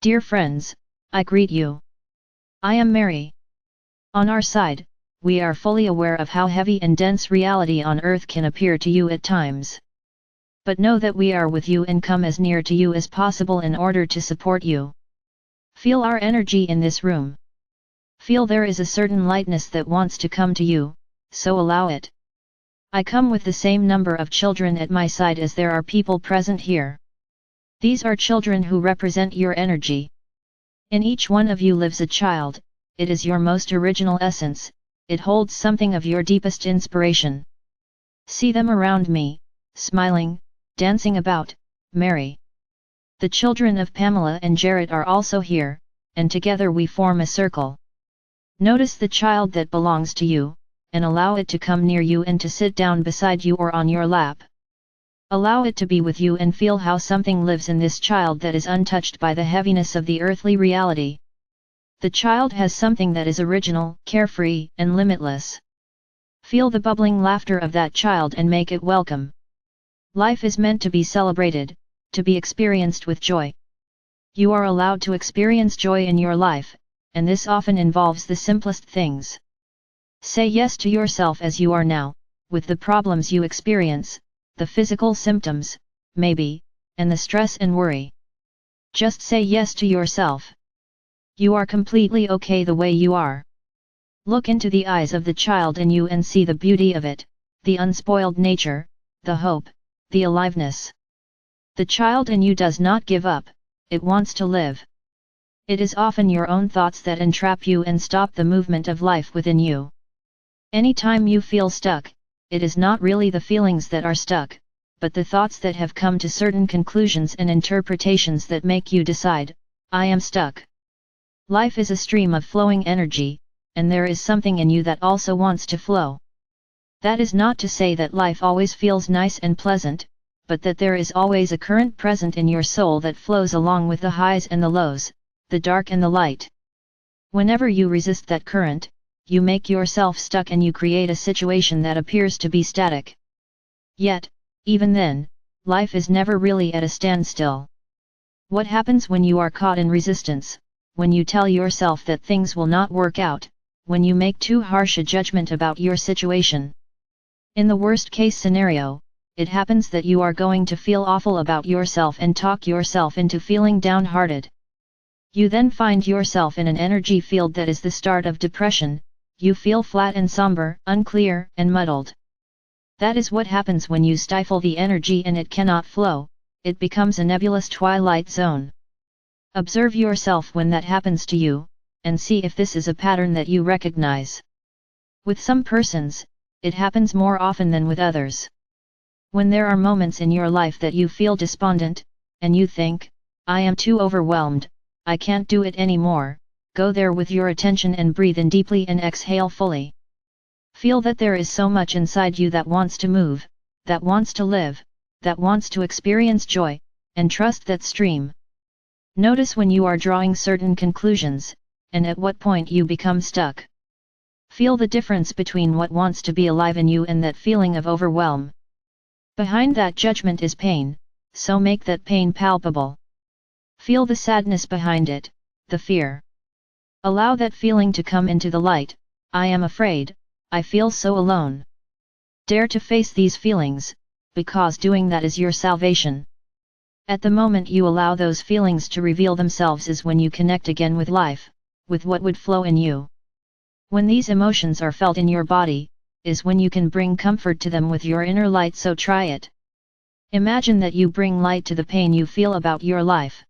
Dear friends, I greet you. I am Mary. On our side, we are fully aware of how heavy and dense reality on earth can appear to you at times. But know that we are with you and come as near to you as possible in order to support you. Feel our energy in this room. Feel there is a certain lightness that wants to come to you, so allow it. I come with the same number of children at my side as there are people present here. These are children who represent your energy. In each one of you lives a child, it is your most original essence, it holds something of your deepest inspiration. See them around me, smiling, dancing about, merry. The children of Pamela and Jarrett are also here, and together we form a circle. Notice the child that belongs to you, and allow it to come near you and to sit down beside you or on your lap. Allow it to be with you and feel how something lives in this child that is untouched by the heaviness of the earthly reality. The child has something that is original, carefree, and limitless. Feel the bubbling laughter of that child and make it welcome. Life is meant to be celebrated, to be experienced with joy. You are allowed to experience joy in your life, and this often involves the simplest things. Say yes to yourself as you are now, with the problems you experience, the physical symptoms, maybe, and the stress and worry. Just say yes to yourself. You are completely okay the way you are. Look into the eyes of the child in you and see the beauty of it, the unspoiled nature, the hope, the aliveness. The child in you does not give up, it wants to live. It is often your own thoughts that entrap you and stop the movement of life within you. Anytime you feel stuck, it is not really the feelings that are stuck, but the thoughts that have come to certain conclusions and interpretations that make you decide, I am stuck. Life is a stream of flowing energy, and there is something in you that also wants to flow. That is not to say that life always feels nice and pleasant, but that there is always a current present in your soul that flows along with the highs and the lows, the dark and the light. Whenever you resist that current, you make yourself stuck and you create a situation that appears to be static. Yet, even then, life is never really at a standstill. What happens when you are caught in resistance, when you tell yourself that things will not work out, when you make too harsh a judgment about your situation? In the worst case scenario, it happens that you are going to feel awful about yourself and talk yourself into feeling downhearted. You then find yourself in an energy field that is the start of depression. You feel flat and somber, unclear, and muddled. That is what happens when you stifle the energy and it cannot flow, it becomes a nebulous twilight zone. Observe yourself when that happens to you, and see if this is a pattern that you recognize. With some persons, it happens more often than with others. When there are moments in your life that you feel despondent, and you think, I am too overwhelmed, I can't do it anymore, go there with your attention and breathe in deeply and exhale fully. Feel that there is so much inside you that wants to move, that wants to live, that wants to experience joy, and trust that stream. Notice when you are drawing certain conclusions, and at what point you become stuck. Feel the difference between what wants to be alive in you and that feeling of overwhelm. Behind that judgment is pain, so make that pain palpable. Feel the sadness behind it, the fear. Allow that feeling to come into the light. I am afraid, I feel so alone. Dare to face these feelings, because doing that is your salvation. At the moment you allow those feelings to reveal themselves is when you connect again with life, with what would flow in you. When these emotions are felt in your body, is when you can bring comfort to them with your inner light, so try it. Imagine that you bring light to the pain you feel about your life.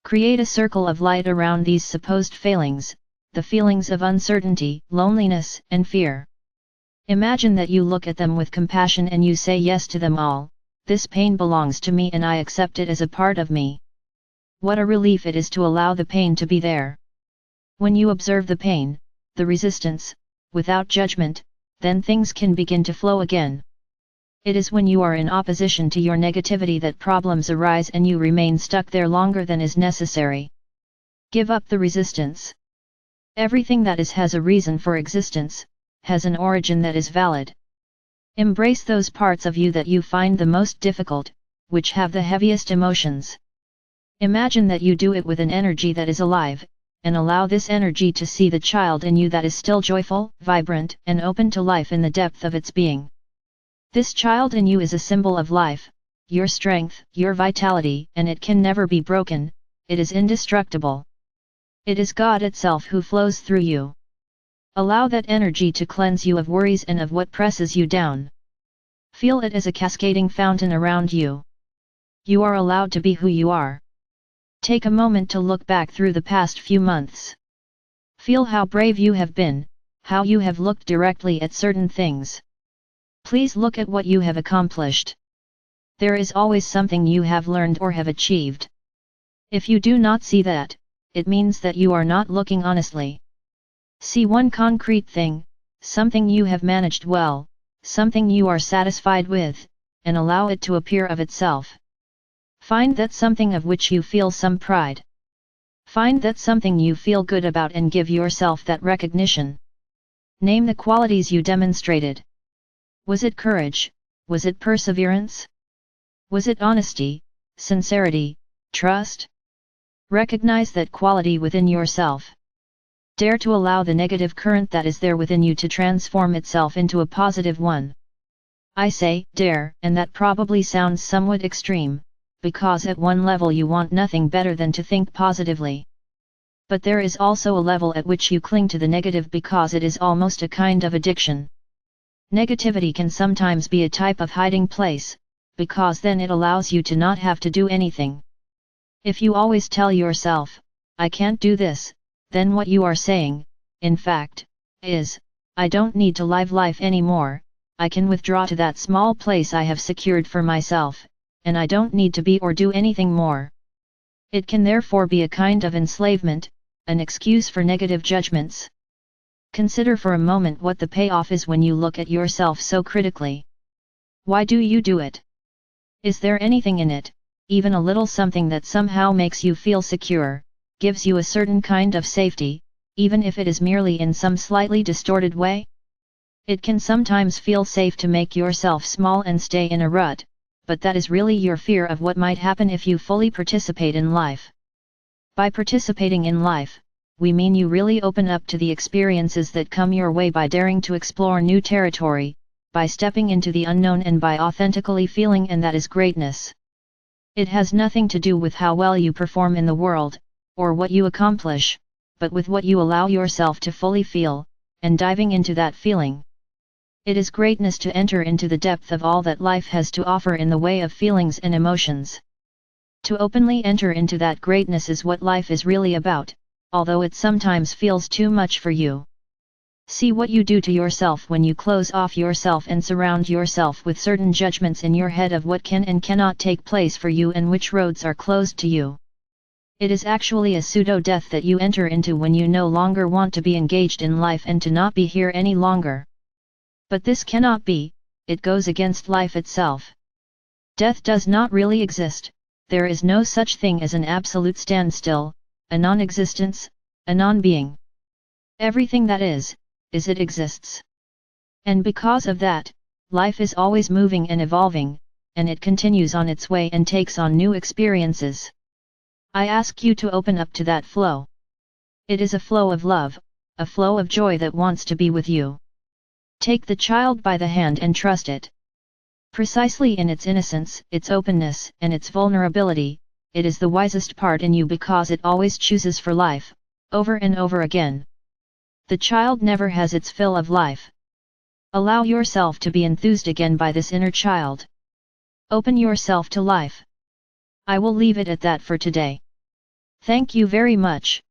Create a circle of light around these supposed failings, the feelings of uncertainty, loneliness, and fear. Imagine that you look at them with compassion and you say yes to them all. This pain belongs to me and I accept it as a part of me. What a relief it is to allow the pain to be there. When you observe the pain, the resistance, without judgment, then things can begin to flow again. It is when you are in opposition to your negativity that problems arise and you remain stuck there longer than is necessary. Give up the resistance. Everything that is has a reason for existence, has an origin that is valid. Embrace those parts of you that you find the most difficult, which have the heaviest emotions. Imagine that you do it with an energy that is alive, and allow this energy to see the child in you that is still joyful, vibrant, and open to life in the depth of its being. This child in you is a symbol of life, your strength, your vitality, and it can never be broken, it is indestructible. It is God itself who flows through you. Allow that energy to cleanse you of worries and of what presses you down. Feel it as a cascading fountain around you. You are allowed to be who you are. Take a moment to look back through the past few months. Feel how brave you have been, how you have looked directly at certain things. Please look at what you have accomplished. There is always something you have learned or have achieved. If you do not see that, it means that you are not looking honestly. See one concrete thing, something you have managed well, something you are satisfied with, and allow it to appear of itself. Find that something of which you feel some pride. Find that something you feel good about and give yourself that recognition. Name the qualities you demonstrated. Was it courage? Was it perseverance? Was it honesty, sincerity, trust? Recognize that quality within yourself. Dare to allow the negative current that is there within you to transform itself into a positive one. I say, dare, and that probably sounds somewhat extreme, because at one level you want nothing better than to think positively. But there is also a level at which you cling to the negative because it is almost a kind of addiction. Negativity can sometimes be a type of hiding place, because then it allows you to not have to do anything. If you always tell yourself, I can't do this, then what you are saying, in fact, is, I don't need to live life anymore, I can withdraw to that small place I have secured for myself, and I don't need to be or do anything more. It can therefore be a kind of enslavement, an excuse for negative judgments. Consider for a moment what the payoff is when you look at yourself so critically. Why do you do it? Is there anything in it, even a little something that somehow makes you feel secure, gives you a certain kind of safety, even if it is merely in some slightly distorted way? It can sometimes feel safe to make yourself small and stay in a rut, but that is really your fear of what might happen if you fully participate in life. By participating in life, we mean you really open up to the experiences that come your way by daring to explore new territory, by stepping into the unknown and by authentically feeling, and that is greatness. It has nothing to do with how well you perform in the world, or what you accomplish, but with what you allow yourself to fully feel, and diving into that feeling. It is greatness to enter into the depth of all that life has to offer in the way of feelings and emotions. To openly enter into that greatness is what life is really about, although it sometimes feels too much for you. See what you do to yourself when you close off yourself and surround yourself with certain judgments in your head of what can and cannot take place for you and which roads are closed to you. It is actually a pseudo-death that you enter into when you no longer want to be engaged in life and to not be here any longer. But this cannot be, it goes against life itself. Death does not really exist, there is no such thing as an absolute standstill, a non-existence, a non-being. Everything that is, it exists. And because of that, life is always moving and evolving, and it continues on its way and takes on new experiences. I ask you to open up to that flow. It is a flow of love, a flow of joy that wants to be with you. Take the child by the hand and trust it. Precisely in its innocence, its openness, and its vulnerability, it is the wisest part in you because it always chooses for life, over and over again. The child never has its fill of life. Allow yourself to be enthused again by this inner child. Open yourself to life. I will leave it at that for today. Thank you very much.